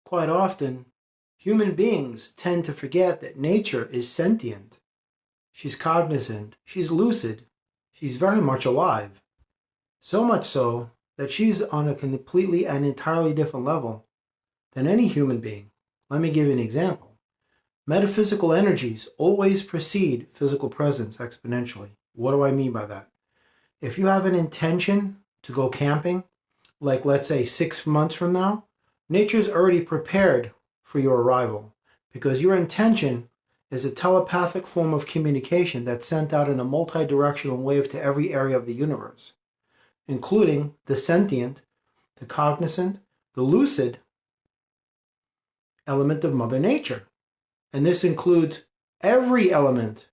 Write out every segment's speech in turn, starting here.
quite often, human beings tend to forget that nature is sentient. She's cognizant, she's lucid, she's very much alive. So much so that she's on a completely and entirely different level than any human being. Let me give you an example. Metaphysical energies always precede physical presence exponentially. What do I mean by that? If you have an intention to go camping, like let's say 6 months from now, nature's already prepared for your arrival because your intention is a telepathic form of communication that's sent out in a multi-directional wave to every area of the universe, including the sentient, the cognizant, the lucid element of Mother Nature. And this includes every element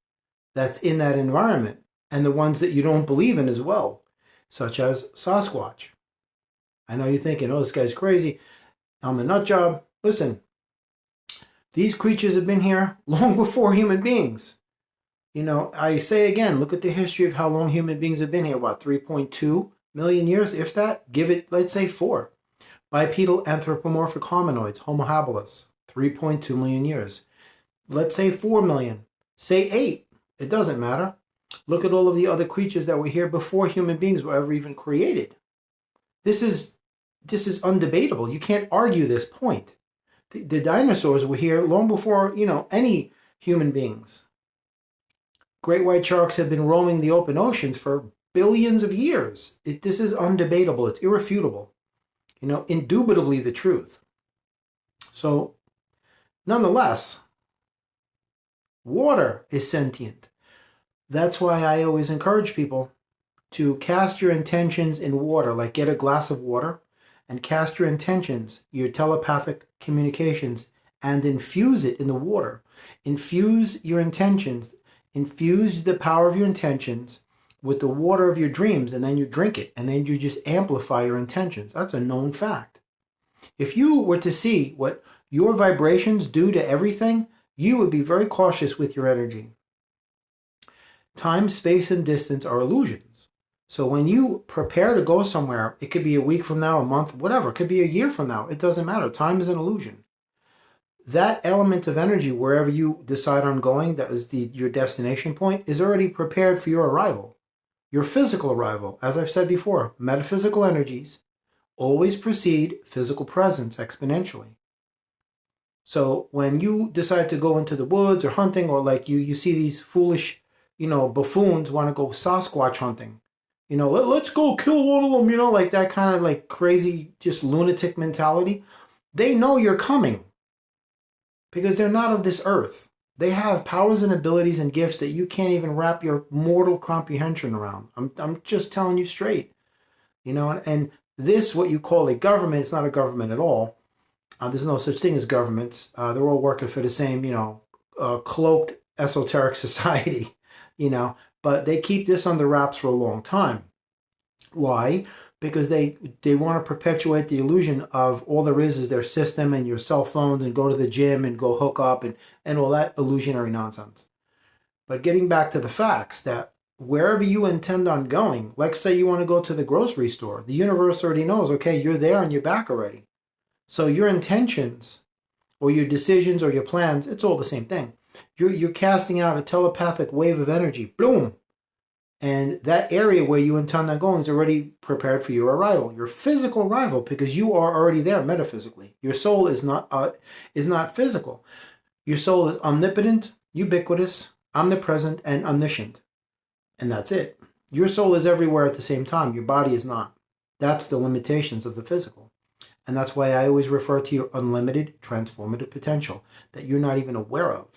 that's in that environment and the ones that you don't believe in as well, such as Sasquatch. I know you're thinking, oh, this guy's crazy. I'm a nut job. Listen, these creatures have been here long before human beings. I say again, look at the history of how long human beings have been here. What, 3.2 million years, if that? Give it, let's say, 4. Bipedal anthropomorphic hominoids, Homo habilis, 3.2 million years. Let's say 4 million. Say 8. It doesn't matter. Look at all of the other creatures that were here before human beings were ever even created. This is undebatable. You can't argue this point. The dinosaurs were here long before, any human beings. Great white sharks have been roaming the open oceans for billions of years. This is undebatable. It's irrefutable. Indubitably the truth. So, nonetheless, water is sentient. That's why I always encourage people to cast your intentions in water, like get a glass of water and cast your intentions, your telepathic communications, and infuse it in the water. Infuse your intentions, infuse the power of your intentions with the water of your dreams, and then you drink it, and then you just amplify your intentions. That's a known fact. If you were to see what your vibrations do to everything, you would be very cautious with your energy. Time, space, and distance are illusions. So when you prepare to go somewhere, it could be a week from now, a month, whatever. It could be a year from now. It doesn't matter. Time is an illusion. That element of energy, wherever you decide on going, that is your destination point, is already prepared for your arrival. Your physical arrival, as I've said before, metaphysical energies always precede physical presence exponentially. So when you decide to go into the woods or hunting, or like you see these foolish, buffoons want to go Sasquatch hunting, let's go kill one of them, like that kind of like crazy, just lunatic mentality. They know you're coming because they're not of this earth. They have powers and abilities and gifts that you can't even wrap your mortal comprehension around. I'm just telling you straight, and this, what you call a government, it's not a government at all. There's no such thing as governments. They're all working for the same, cloaked esoteric society, but they keep this under wraps for a long time. Why? Because they want to perpetuate the illusion of all there is their system and your cell phones and go to the gym and go hook up and all that illusionary nonsense. But getting back to the facts that wherever you intend on going, like say you want to go to the grocery store, the universe already knows, okay, you're there and you're back already. So your intentions or your decisions or your plans, it's all the same thing. You're casting out a telepathic wave of energy. Boom. And that area where you intend on going is already prepared for your arrival, your physical arrival, because you are already there metaphysically. Your soul is not physical. Your soul is omnipotent, ubiquitous, omnipresent, and omniscient. And that's it. Your soul is everywhere at the same time. Your body is not. That's the limitations of the physical. And that's why I always refer to your unlimited transformative potential that you're not even aware of.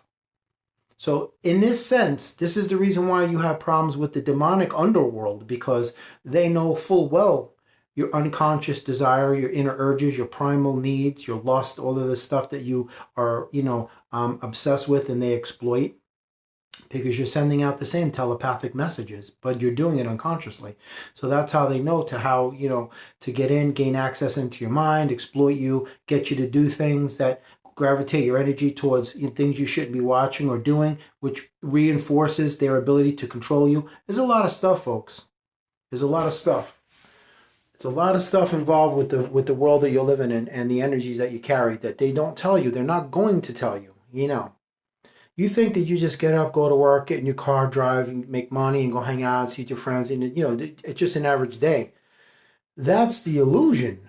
So in this sense, this is the reason why you have problems with the demonic underworld, because they know full well your unconscious desire, your inner urges, your primal needs, your lust, all of this stuff that you are, obsessed with and they exploit, because you're sending out the same telepathic messages, but you're doing it unconsciously. So that's how they know to get in, gain access into your mind, exploit you, get you to do things that gravitate your energy towards things you shouldn't be watching or doing, which reinforces their ability to control you. There's a lot of stuff, folks. There's a lot of stuff. There's a lot of stuff involved with the world that you're living in and the energies that you carry that they don't tell you. They're not going to tell you. You think that you just get up, go to work, get in your car, drive, and make money, and go hang out, see your friends, and it's just an average day. That's the illusion.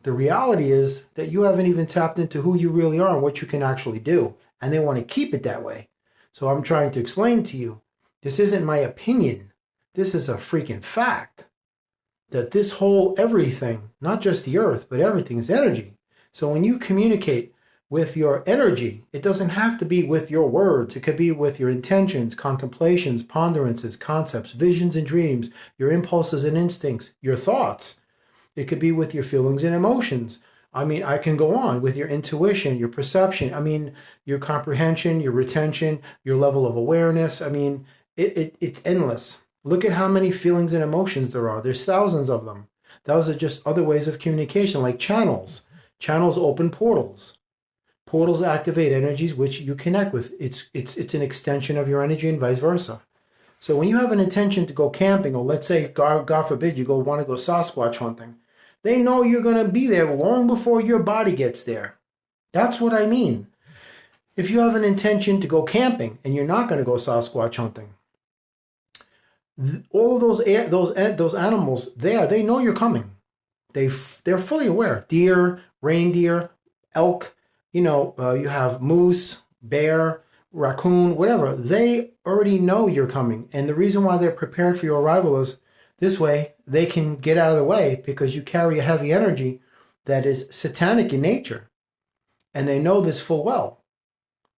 The reality is that you haven't even tapped into who you really are and what you can actually do, and they want to keep it that way. So I'm trying to explain to you, this isn't my opinion. This is a freaking fact. That this whole everything, not just the earth, but everything is energy. So when you communicate with your energy, it doesn't have to be with your words. It could be with your intentions, contemplations, ponderances, concepts, visions and dreams, your impulses and instincts, your thoughts. It could be with your feelings and emotions. I mean, I can go on with your intuition, your perception. I mean, your comprehension, your retention, your level of awareness. I mean, it's endless. Look at how many feelings and emotions there are. There's thousands of them. Those are just other ways of communication, like channels. Channels open portals. Portals activate energies which you connect with. It's an extension of your energy and vice versa. So when you have an intention to go camping, or let's say, God forbid, you want to go Sasquatch hunting, they know you're going to be there long before your body gets there. That's what I mean. If you have an intention to go camping and you're not going to go Sasquatch hunting, all of those animals there, they know you're coming. They're fully aware. Deer, reindeer, elk, you have moose, bear, raccoon, whatever. They already know you're coming. And the reason why they're prepared for your arrival is this way they can get out of the way, because you carry a heavy energy that is satanic in nature. And they know this full well.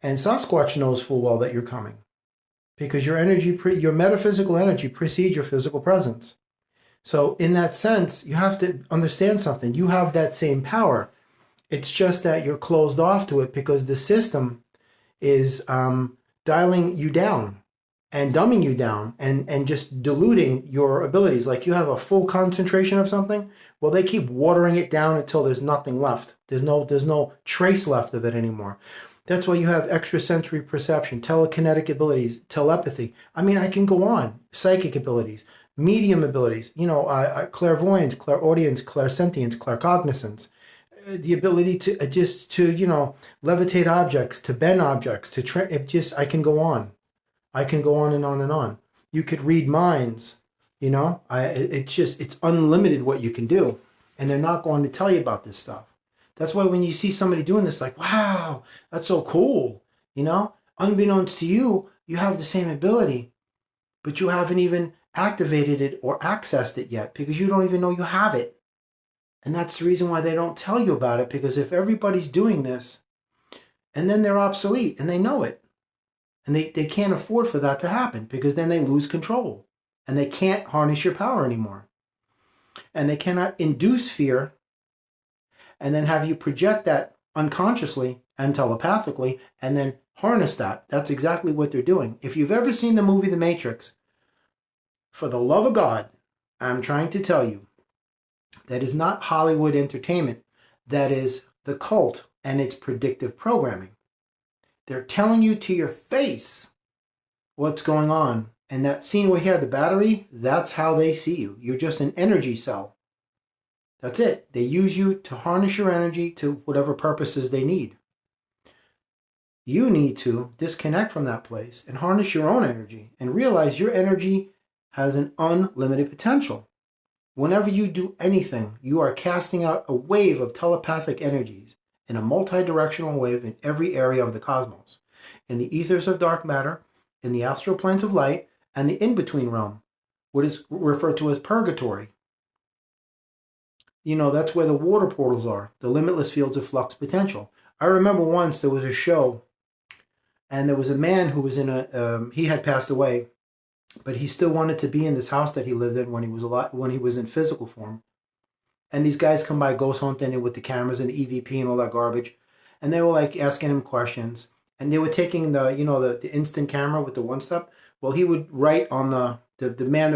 And Sasquatch knows full well that you're coming, because your energy, your metaphysical energy precedes your physical presence. So in that sense, you have to understand something. You have that same power. It's just that you're closed off to it because the system is dialing you down and dumbing you down and just diluting your abilities. Like you have a full concentration of something, well, they keep watering it down until there's nothing left. There's no trace left of it anymore. That's why you have extrasensory perception, telekinetic abilities, telepathy. I mean, I can go on. Psychic abilities, medium abilities, clairvoyance, clairaudience, clairsentience, claircognizance, the ability to levitate objects, to bend objects, I can go on. I can go on and on and on. You could read minds, it's unlimited what you can do. And they're not going to tell you about this stuff. That's why when you see somebody doing this, like, wow, that's so cool. Unbeknownst to you, you have the same ability, but you haven't even activated it or accessed it yet because you don't even know you have it. And that's the reason why they don't tell you about it, because if everybody's doing this, and then they're obsolete and they know it, and they can't afford for that to happen, because then they lose control and they can't harness your power anymore. And they cannot induce fear and then have you project that unconsciously and telepathically and then harness that. That's exactly what they're doing. If you've ever seen the movie The Matrix, for the love of God, I'm trying to tell you, that is not Hollywood entertainment. That is the cult and its predictive programming. They're telling you to your face what's going on. And that scene where he had the battery, that's how they see you. You're just an energy cell. That's it. They use you to harness your energy to whatever purposes they need. You need to disconnect from that place and harness your own energy and realize your energy has an unlimited potential. Whenever you do anything, you are casting out a wave of telepathic energies in a multi-directional wave in every area of the cosmos, in the ethers of dark matter, in the astral planes of light, and the in-between realm, what is referred to as purgatory. That's where the water portals are, the limitless fields of flux potential. I remember once there was a show, and there was a man who was he had passed away, but he still wanted to be in this house that he lived in when he was in physical form. And these guys come by ghost hunting with the cameras and the EVP and all that garbage, and they were like asking him questions, and they were taking the instant camera with the one step. Well, he would write on the man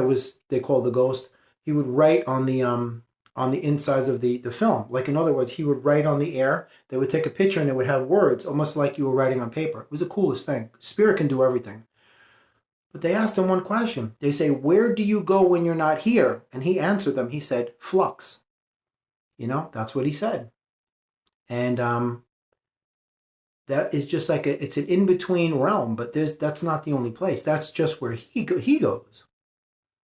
they called the ghost. He would write on the insides of the film. Like, in other words, he would write on the air. They would take a picture and it would have words, almost like you were writing on paper. It was the coolest thing. Spirit can do everything. But they asked him one question. They say, where do you go when you're not here? And he answered them. He said, flux. That's what he said. And that is just like it's an in-between realm, but that's not the only place. That's just where he goes.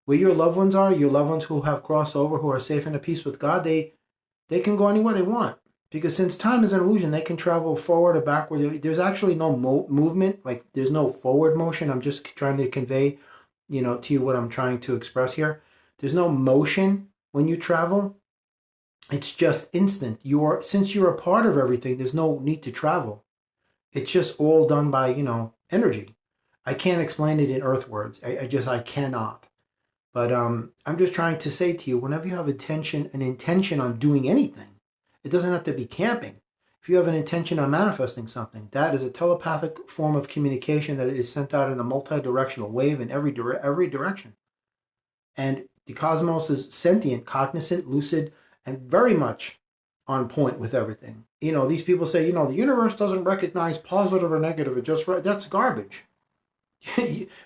Where your loved ones are, your loved ones who have crossed over, who are safe and at peace with God, they can go anywhere they want. Because since time is an illusion, they can travel forward or backward. There's actually no movement, like there's no forward motion. I'm just trying to convey, to you what I'm trying to express here. There's no motion when you travel. It's just instant. Since you're a part of everything, there's no need to travel. It's just all done by, energy. I can't explain it in earth words. I cannot. But I'm just trying to say to you, whenever you have an intention on doing anything, it doesn't have to be camping. If you have an intention on manifesting something, that is a telepathic form of communication that is sent out in a multi-directional wave in every direction. And the cosmos is sentient, cognizant, lucid, and very much on point with everything. These people say, the universe doesn't recognize positive or negative. That's garbage.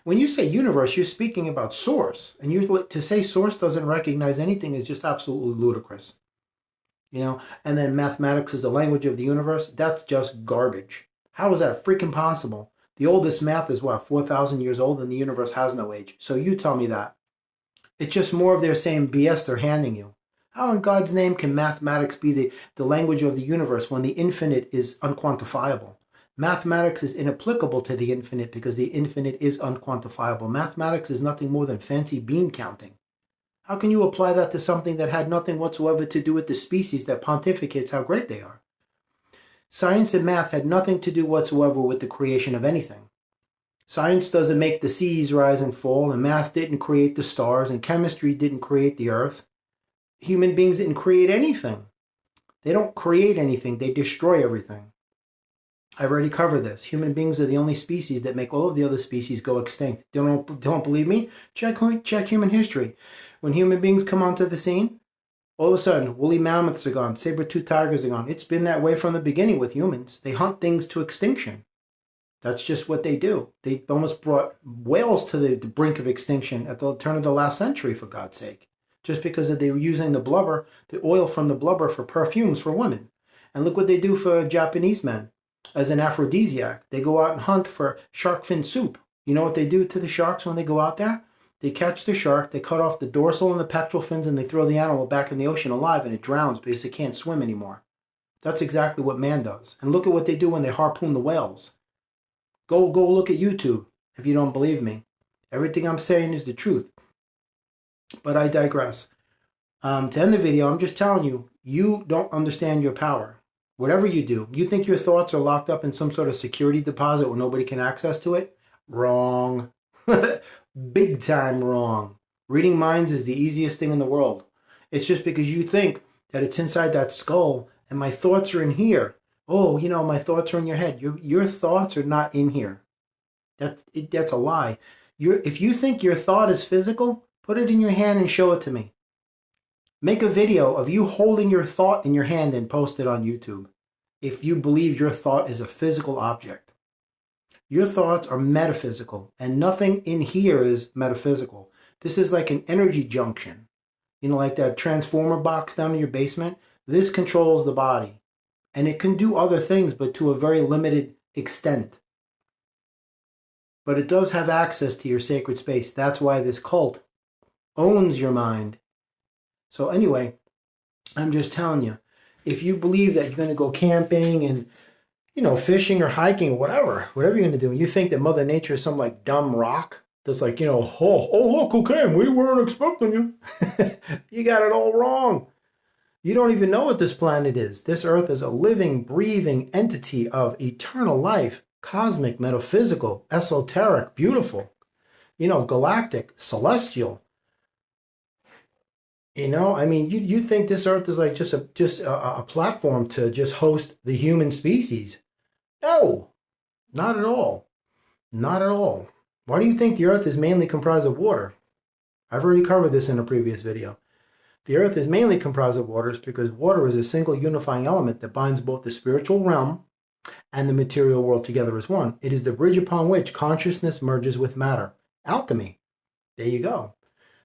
When you say universe, you're speaking about source. And to say source doesn't recognize anything is just absolutely ludicrous. And then mathematics is the language of the universe. That's just garbage. How is that freaking possible? The oldest math is 4,000 years old, and the universe has no age. So you tell me that. It's just more of their same BS they're handing you. How in God's name can mathematics be the language of the universe when the infinite is unquantifiable? Mathematics is inapplicable to the infinite because the infinite is unquantifiable. Mathematics is nothing more than fancy bean counting. How can you apply that to something that had nothing whatsoever to do with the species that pontificates how great they are? Science and math had nothing to do whatsoever with the creation of anything. Science doesn't make the seas rise and fall, and math didn't create the stars, and chemistry didn't create the earth. Human beings didn't create anything. They don't create anything, they destroy everything. I've already covered this. Human beings are the only species that make all of the other species go extinct. Don't believe me? Check human history. When human beings come onto the scene, all of a sudden, woolly mammoths are gone, saber-toothed tigers are gone. It's been that way from the beginning with humans. They hunt things to extinction. That's just what they do. They almost brought whales to the brink of extinction at the turn of the last century, for God's sake. Just because they were using the oil from the blubber for perfumes for women. And look what they do for Japanese men as an aphrodisiac. They go out and hunt for shark fin soup. You know what they do to the sharks when they go out there? They catch the shark, they cut off the dorsal and the pectoral fins, and they throw the animal back in the ocean alive, and it drowns because it can't swim anymore. That's exactly what man does. And look at what they do when they harpoon the whales. Go look at YouTube if you don't believe me. Everything I'm saying is the truth. But I digress. To end the video, I'm just telling you, you don't understand your power. Whatever you do, you think your thoughts are locked up in some sort of security deposit where nobody can access to it? Wrong. Big time wrong. Reading minds is the easiest thing in the world. It's just because you think that it's inside that skull and my thoughts are in here. Oh, my thoughts are in your head. Your thoughts are not in here. That's a lie. If you think your thought is physical, put it in your hand and show it to me. Make a video of you holding your thought in your hand and post it on YouTube. If you believe your thought is a physical object. Your thoughts are metaphysical, and nothing in here is metaphysical. This is like an energy junction. Like that transformer box down in your basement. This controls the body. And it can do other things, but to a very limited extent. But it does have access to your sacred space. That's why this cult owns your mind. So anyway, I'm just telling you, if you believe that you're going to go camping and, fishing or hiking or whatever you're going to do, and you think that Mother Nature is some like dumb rock that's like, oh look who came, we weren't expecting you. You got it all wrong. You don't even know what this planet is. This earth is a living, breathing entity of eternal life, cosmic, metaphysical, esoteric, beautiful, galactic, celestial. You think this earth is like just a platform to just host the human species. No, not at all. Not at all. Why do you think the earth is mainly comprised of water? I've already covered this in a previous video. The earth is mainly comprised of waters because water is a single unifying element that binds both the spiritual realm and the material world together as one. It is the bridge upon which consciousness merges with matter. Alchemy. There you go.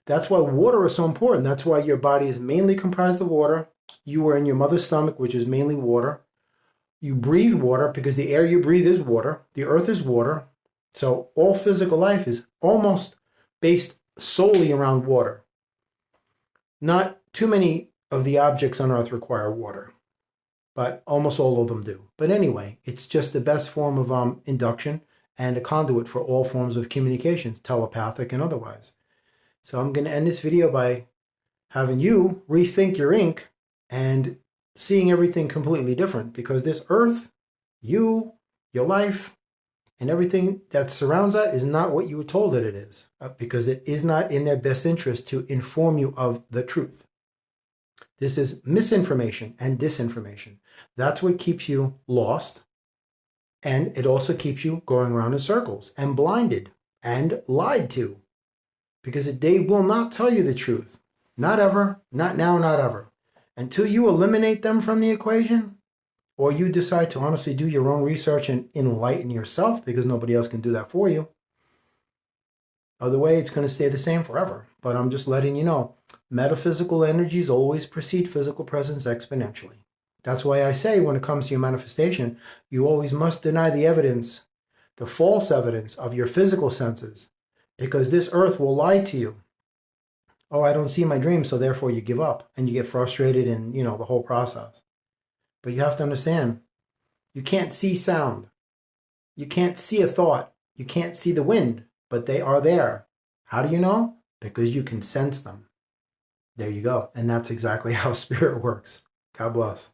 That's why water is so important. That's why your body is mainly comprised of water. you were in your mother's stomach, which is mainly water. You breathe water because the air you breathe is water. The earth is water. So all physical life is almost based solely around water. Not too many of the objects on earth require water, but almost all of them do. But anyway, it's just the best form of induction and a conduit for all forms of communications, telepathic and otherwise. So I'm going to end this video by having you rethink your ink and seeing everything completely different, because this earth, you, your life, and everything that surrounds that is not what you were told that it is, because it is not in their best interest to inform you of the truth. This is misinformation and disinformation. That's what keeps you lost, and it also keeps you going around in circles and blinded and lied to, because they will not tell you the truth. Not ever, not now, not ever. Until you eliminate them from the equation, or you decide to honestly do your own research and enlighten yourself, because nobody else can do that for you. Other way, it's going to stay the same forever. But I'm just letting you know, metaphysical energies always precede physical presence exponentially. That's why I say when it comes to your manifestation, you always must deny the evidence, the false evidence of your physical senses, because this earth will lie to you. Oh, I don't see my dreams, so therefore you give up and you get frustrated in, the whole process. But you have to understand, you can't see sound. You can't see a thought. You can't see the wind, but they are there. How do you know? Because you can sense them. There you go. And that's exactly how spirit works. God bless.